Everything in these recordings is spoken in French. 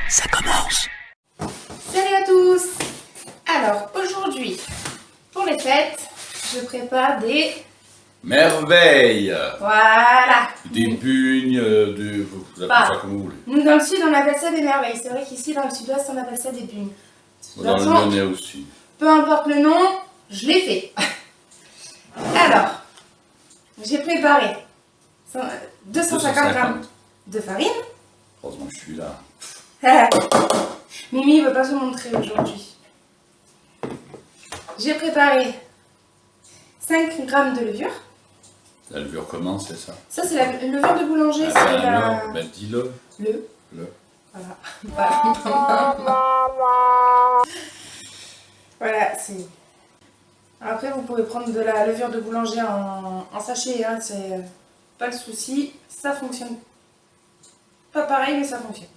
Ça commence. Salut à tous. Alors aujourd'hui, pour les fêtes, je prépare des... Merveille. Voilà. Des bugnes, vous appelez Bah. ça comme vous voulez. Nous dans le sud on appelle ça des merveilles. C'est vrai qu'ici dans le sud-ouest on appelle ça des bugnes. De toute Dans le façon, Lyonnais aussi. peu importe le nom, je l'ai fait. Alors, j'ai préparé 250 grammes de farine. Heureusement que je suis là. Mimi ne veut pas se montrer aujourd'hui. J'ai préparé 5 grammes de levure. La levure comment, c'est ça? Ça c'est la levure de boulanger, Ah, c'est ben la... alors, ben dis-le. Le. Le. Voilà, c'est... Après vous pouvez prendre de la levure de boulanger en sachet, hein, c'est pas le souci. Ça fonctionne pas pareil mais ça fonctionne.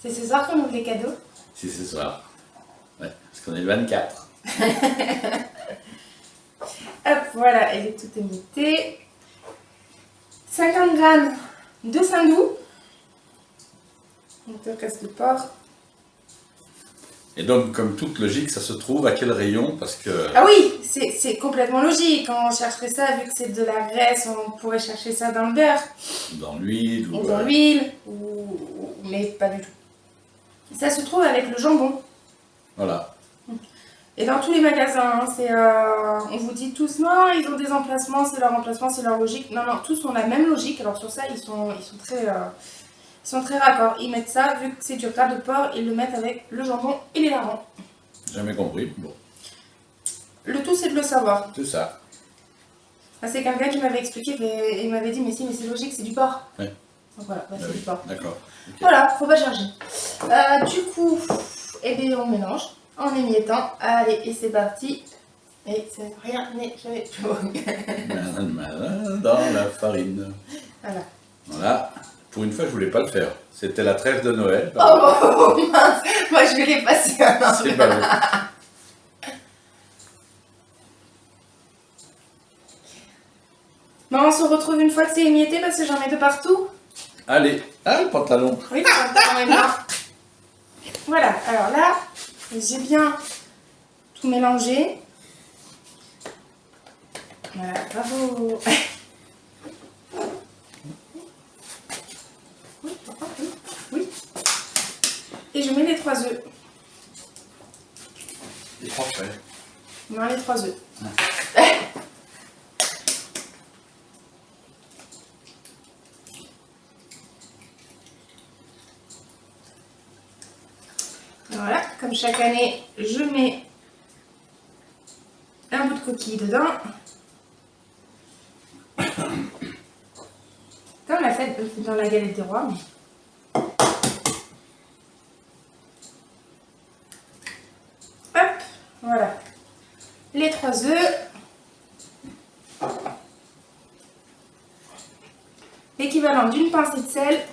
C'est ce soir qu'on ouvre les cadeaux. Si c'est ça. Ouais, parce qu'on est le 24. Hop, voilà, elle est toute émiettée. 50 grammes de saindoux. Donc de graisse de porc. Et donc, comme toute logique, ça se trouve à quel rayon? Parce que... Ah oui, c'est complètement logique. On chercherait ça, vu que c'est de la graisse, on pourrait chercher ça dans le beurre. Dans l'huile Ou dans l'huile, mais pas du tout. Ça se trouve avec le jambon. Voilà. Et dans tous les magasins, hein, on vous dit tous, non, ils ont des emplacements, c'est leur emplacement, c'est leur logique. Non, non, tous ont la même logique. Alors sur ça, ils sont très raccords. Ils mettent ça, vu que c'est du gras de porc, ils le mettent avec le jambon et les lardons. Jamais compris. Bon, Le tout, c'est de le savoir. c'est ça. C'est quelqu'un qui m'avait expliqué, et il m'avait dit, mais si, mais c'est logique, c'est du porc. Ouais. Donc voilà, bah, Ah c'est oui, du porc. d'accord. Ok. Voilà, faut pas charger. Du coup, eh bien, on mélange en émiettant. Allez, et c'est parti. Et c'est rien n'est jamais trop. Malin dans la farine. Voilà. Voilà. Pour une fois, je voulais pas le faire. C'était la trêve de Noël. Oh mince, moi je vais les passer un C'est pas vrai. Bon, on se retrouve une fois que c'est émietté parce que j'en mets de partout. Allez. Ah, le pantalon. Oui, on est bien. Voilà, alors là, j'ai bien tout mélangé. Voilà, bravo. Oui, oui. Et je mets les 3 œufs. Il est parfait. Non, les 3 œufs. Voilà, comme chaque année, je mets un bout de coquille dedans. Comme on l'a fait dans la galette des rois. Hop, voilà. Les 3 œufs. L'équivalent d'une pincée de sel.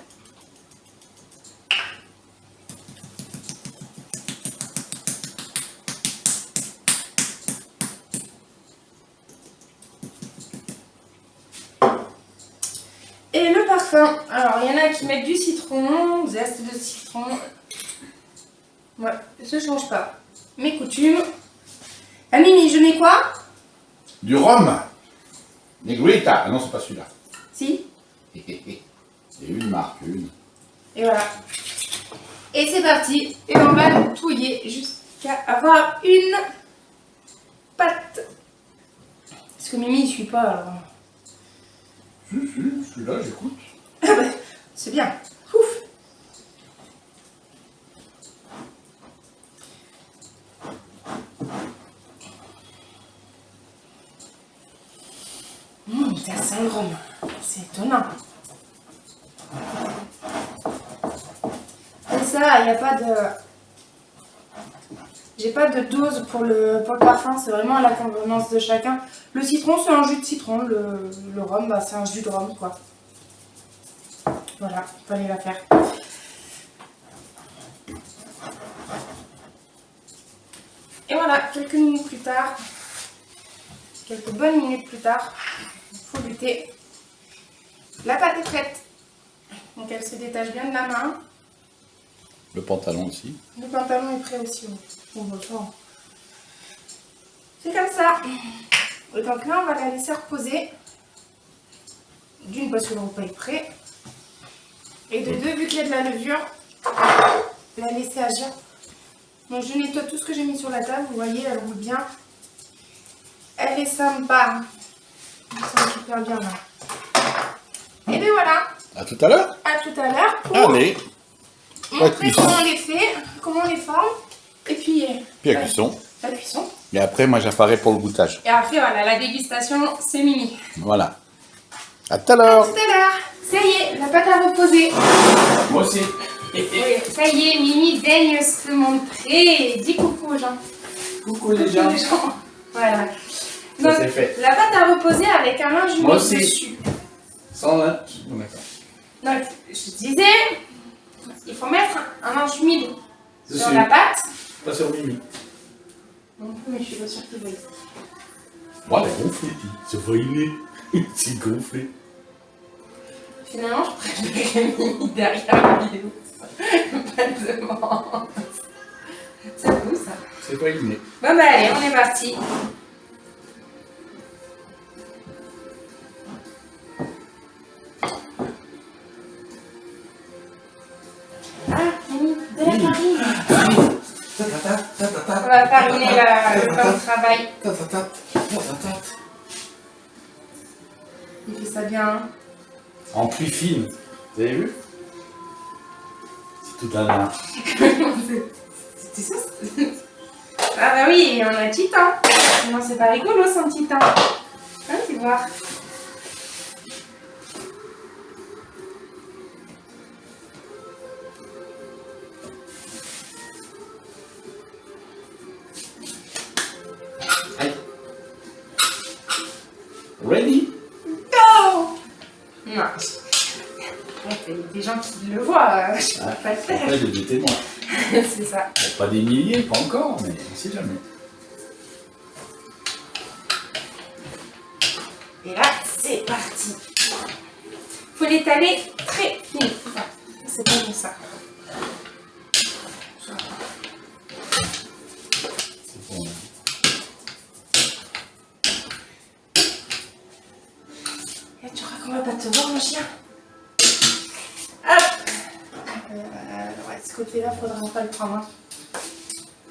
Et le parfum, alors il y en a qui mettent du citron, zeste de citron. Ouais, je change pas. Mes coutumes. Ah Mimi, je mets quoi? Du rhum. Negrita. Ah non, c'est pas celui-là. Si. Et une marque, une. Et voilà. Et c'est parti. Et on va le touiller jusqu'à avoir une pâte. Parce que Mimi il suit pas alors. Si, celui-là, j'écoute. Ah bah, c'est bien. Ouf. Ça sent le rhum. C'est étonnant. Et ça, il n'y a pas de... J'ai pas de dose pour le parfum, c'est vraiment à la convenance de chacun. Le citron, c'est un jus de citron. Le rhum, bah, c'est un jus de rhum, quoi. Voilà, il fallait la faire. Et voilà, quelques minutes plus tard, quelques bonnes minutes plus tard, il faut lutter. La pâte est prête. Donc elle se détache bien de la main. Le pantalon aussi. Le pantalon est prêt aussi. Bon, bah, ça. C'est comme ça. Et donc là, on va la laisser reposer. D'une, parce que le repas est prêt. Et de deux, vu qu'il y a de la levure, la laisser agir. Donc je nettoie tout ce que j'ai mis sur la table. Vous voyez, elle roule bien. Elle est sympa. Elle sent super bien là. Et bien voilà. À tout à l'heure. À tout à l'heure pour Allez. montrer comment on les fait, comment on les forme. Et puis Puis la cuisson. La cuisson. Et après, moi, j'apparais pour le goûtage. Et après, voilà, la dégustation, c'est Mimi. Voilà. À tout à À l'heure. tout à l'heure. Ça y est, la pâte à reposer. Moi aussi. Oui, ça y est, Mimi daigne se montrer. Dis coucou aux gens. Coucou les gens. Voilà. Ça, Donc, c'est fait. la pâte à reposer avec un linge Moi humide aussi. dessus. Sans linge. D'accord. Donc, je disais, il faut mettre un linge humide sur Dessus. la pâte. Pas sur Mimi. Non plus, mais je suis pas sûre qu'il va y. Moi, elle est gonflée. C'est voilé. C'est gonflé. Finalement, je préfère Mimi derrière la vidéo. Pas de demande. C'est cool ça. C'est voilé. Bon bah allez, on est parti. Ah, Mimi, de la farine. On va fariner le pain de travail. Il fait ça bien. Hein. En pluie fine. Vous avez vu? C'est tout un art. C'était ça. Ah bah oui, on a un titan. Sinon c'est pas rigolo sans titan. Hein, tu vois. Allez. Ready? Go! Non. Il y a des gens qui le voient, je peux pas le faire. Après, des témoins. C'est ça. Bon, pas des milliers, pas encore, mais on sait jamais. Et là, c'est parti. Faut l'étaler très fine. Enfin, c'est pas comme ça. C'est bon. Et tu crois qu'on va pas te voir, mon chien? Hop! Ouais, ce côté-là, faudra pas le prendre. Hein.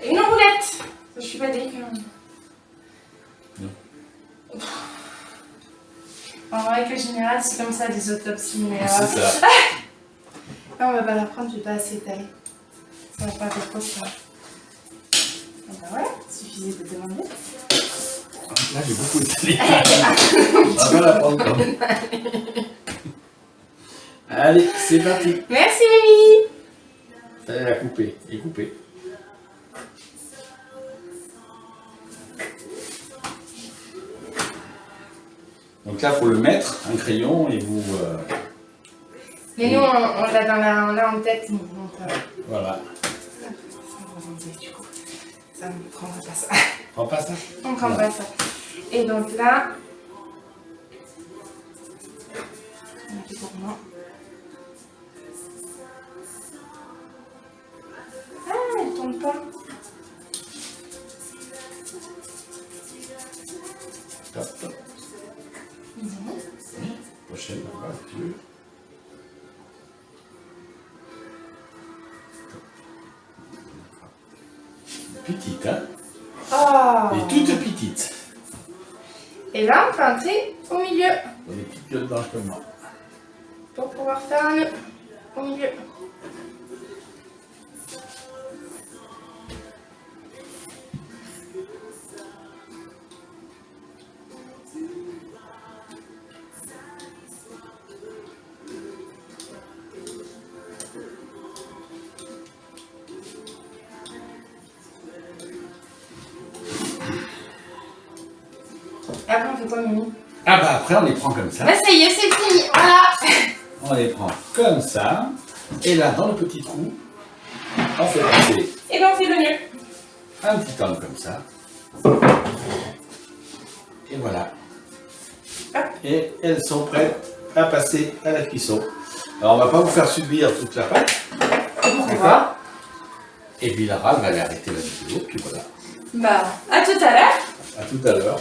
Et une roulette! Je suis pas délicate. Non. En règle générale, c'est comme ça des autopsies, mais C'est ça. là, on va pas la prendre, je vais pas assez étaler. Ça va pas être trop ça. Et ben voilà, suffisait de demander. Là, j'ai beaucoup étalé. On va la prendre quand même. Allez, c'est parti. Merci, Mimi! Allez, la couper. Et couper. Donc là, il faut le mettre, un crayon, et vous... Mais nous, on l'a en tête, nous. Donc, voilà. ça, on va dire, du coup. Ça ne prendra pas ça. Prends pas ça. On prend pas ça. Et donc là... On a fait pour moi. Ah, elle tombe pas. Top, top. Prochaine, voilà, tu veux. Petite, hein? Oh! Et toute petite. Et là, on peut entrer au milieu Des petites gueules blanches comme moi. pour pouvoir faire un nœud au milieu. Et après, on fait quoi, Mimi? Ah bah après, on les prend comme ça. Bah, ça y est, c'est fini. Voilà. On les prend comme ça. Et là, dans le petit trou, on fait passer Et ben, on fait le nœud. un petit angle comme ça. Et voilà. Hop. Et elles sont prêtes à passer à la cuisson. Alors, on va pas vous faire subir toute la pâte. Pourquoi? Et puis Lara va aller arrêter la vidéo, puis voilà. Bah, à tout à l'heure. À tout à l'heure.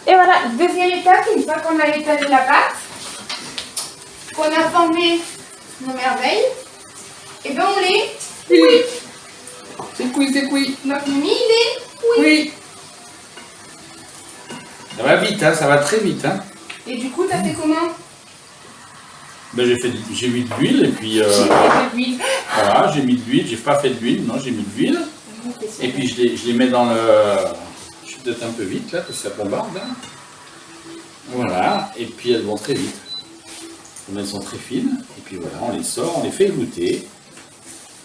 Et voilà, deuxième étape, une fois qu'on a étalé la pâte, qu'on a formé nos merveilles, et bien on les cuit. C'est cuit, c'est cuit. Donc Mimi, il est cuit. Oui. Ça va vite, hein, ça va très vite. Hein. Et du coup, t'as fait comment? Ben, j'ai mis de l'huile et puis J'ai fait de l'huile. voilà, j'ai mis de l'huile. J'ai pas fait de l'huile, non, j'ai mis de l'huile. Et puis je les mets dans le. Je suis peut-être un peu vite là, parce que ça bombarde. Hein. Voilà, et puis elles vont très vite. Comme elles sont très fines, et puis voilà, on les sort, on les fait goûter.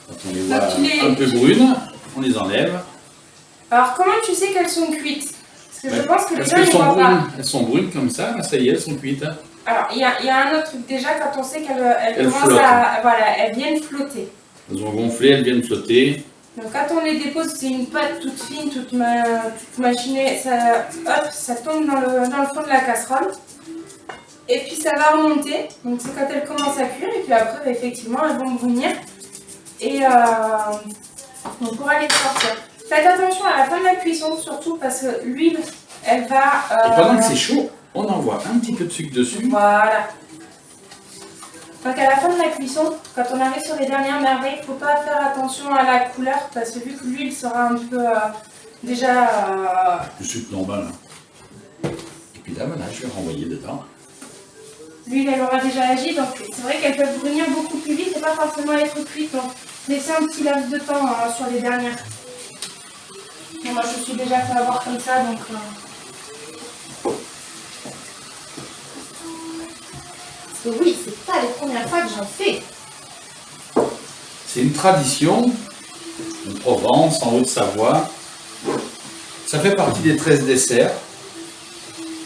Quand on les voit un peu brunes, on les enlève. Alors, comment tu sais qu'elles sont cuites? Parce que je pense que les gens elles ne sont voient brunes. pas. Elles sont brunes comme ça, là, ça y est, elles sont cuites. Hein. Alors, il y a un autre truc déjà, quand on sait qu'elles commencent flottent. Voilà, elles viennent flotter. Elles ont gonflé, elles viennent flotter. Donc quand on les dépose, c'est une pâte toute fine, toute machinée, ça tombe dans le fond de la casserole. Et puis ça va remonter, donc c'est quand elles commencent à cuire, et puis après, bah, effectivement, elles vont brunir. Et on pourra les sortir. Faites attention à la fin de la cuisson, surtout parce que l'huile, elle va... Et pendant que c'est chaud, on envoie un petit peu de sucre dessus. Voilà. Donc à la fin de la cuisson, quand on arrive sur les dernières merveilles, il ne faut pas faire attention à la couleur parce que vu que l'huile sera un peu déjà... Du sucre normal. Hein. Et puis là, voilà, je vais renvoyer dedans. L'huile, elle aura déjà agi, donc c'est vrai qu'elles peuvent brunir beaucoup plus vite et pas forcément être cuites. Donc laissez un petit laps de temps sur les dernières. Et moi, je me suis déjà fait avoir comme ça, donc... Parce que oui, c'est pas les premières fois que j'en fais. C'est une tradition en Provence, en Haute-Savoie. Ça fait partie des 13 desserts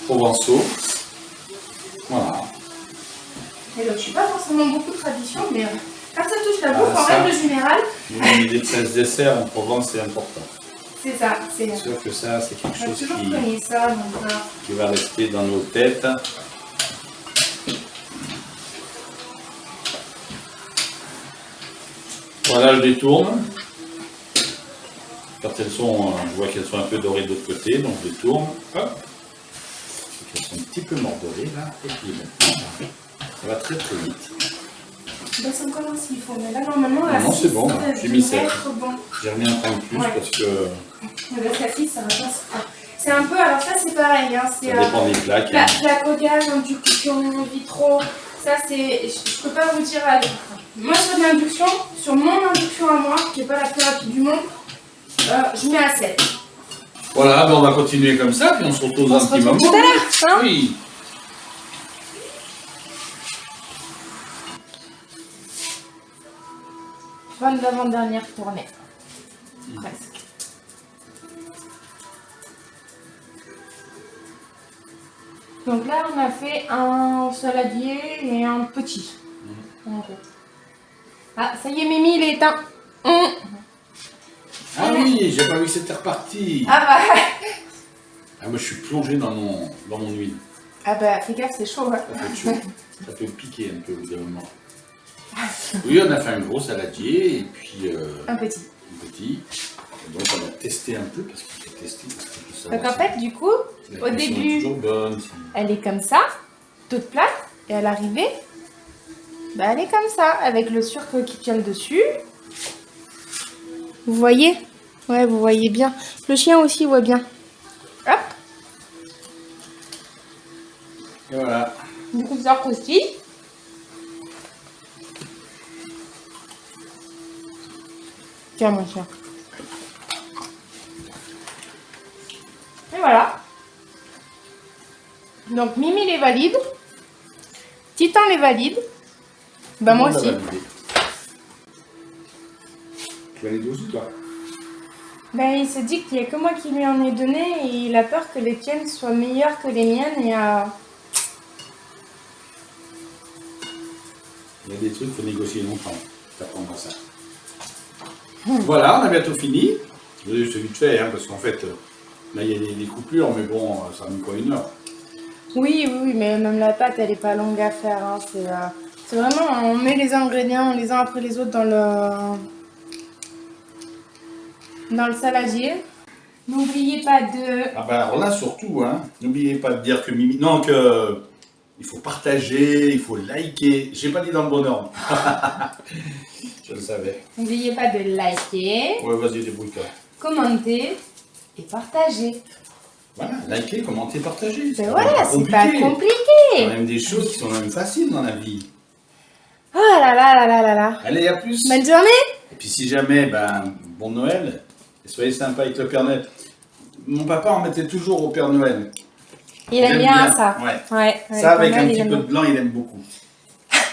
provençaux. Voilà. Et donc, je suis pas forcément beaucoup de tradition, mais quand ça touche la bouffe, en règle générale... Les 13 desserts en Provence, c'est important. C'est ça, c'est sûr que ça, c'est quelque chose qui va rester dans nos têtes. Voilà, je détourne. Quand elles sont, je vois qu'elles sont un peu dorées de l'autre côté, donc je détourne. Hop. Elles sont un petit peu mordorées là. Et puis maintenant, ça va très très vite. Ben, c'est encore un s'il faut, mais là normalement, non, c'est bon, j'ai mis 7. Bon. J'ai remis un point de plus parce que. La 6, ça va pas. C'est un peu, alors ça c'est pareil. Hein, ça dépend des plaques. Plaque au gaz, induction, vitro. Ça c'est. Je peux pas vous dire. Moi sur de l'induction, sur mon induction à moi, qui n'est pas la plus rapide du monde, je mets à 7. Voilà, ben on va continuer comme ça, puis on se retrouve dans un petit moment. Tout à l'heure, hein. Oui. L'avant-dernière tournée. Presque. Donc là, on a fait un saladier et un petit. Ah, ça y est, Mimi, il est éteint. Ah oui, j'ai pas vu que c'était reparti. Ah bah. Ah, moi, je suis plongé dans mon huile. Ah bah, fais gaffe, c'est chaud. Hein. Ça peut être chaud. Ça peut piquer un peu au bout d'un moment. Oui, on a fait un gros saladier et puis un petit. Donc on a testé un peu parce qu'il faut tester. Donc en fait, du coup, au début, bonne, elle est comme ça, toute plate, et à l'arrivée, bah, elle est comme ça, avec le sucre qui tient dessus. Vous voyez? Ouais, vous voyez bien. Le chien aussi voit bien. Hop. Et voilà. Du coup, ça aussi. Tiens, mon chien. Et voilà. Donc, Mimi les valide. Titan les valide. Bah, moi aussi. Tu valides aussi, toi? Ben, il se dit qu'il n'y a que moi qui lui en ai donné et il a peur que les tiennes soient meilleures que les miennes et Il y a des trucs qu'il faut négocier longtemps. Tu apprendras ça. Voilà, on a bientôt fini. C'est vite fait, hein, parce qu'en fait, là il y a des coupures, mais bon, ça met quoi, 1 heure? Oui, mais même la pâte, elle n'est pas longue à faire. Hein. C'est vraiment, on met les ingrédients les uns après les autres dans le saladier. N'oubliez pas de... Ah bah alors là surtout, hein, n'oubliez pas de dire que Mimi... Non, que il faut partager, il faut liker. J'ai pas dit dans le bon ordre. Je le savais. N'oubliez pas de liker, Ouais, vas-y, débrouille-toi. commenter et partager. Voilà, liker, commenter, partager. Ben voilà, c'est pas Il y a compliqué. même des choses qui sont même faciles dans la vie. Oh là là là là là là. Allez, à plus. Bonne journée. Et puis si jamais, ben, bon Noël, et soyez sympa avec le Père Noël. Mon papa en mettait toujours au Père Noël. Il aime bien ça. Ouais. Ouais, Ça, avec Noël, un il petit aime peu bien. de blanc, il aime beaucoup.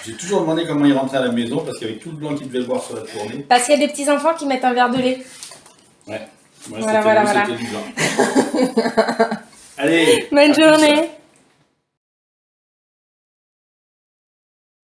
J'ai toujours demandé comment il rentrait à la maison, parce qu'avec tout le blanc qu'il devait boire sur la tournée. Parce qu'il y a des petits enfants qui mettent un verre de lait. Ouais. Moi, Voilà, c'était du blanc. Allez. Bonne à plus. journée.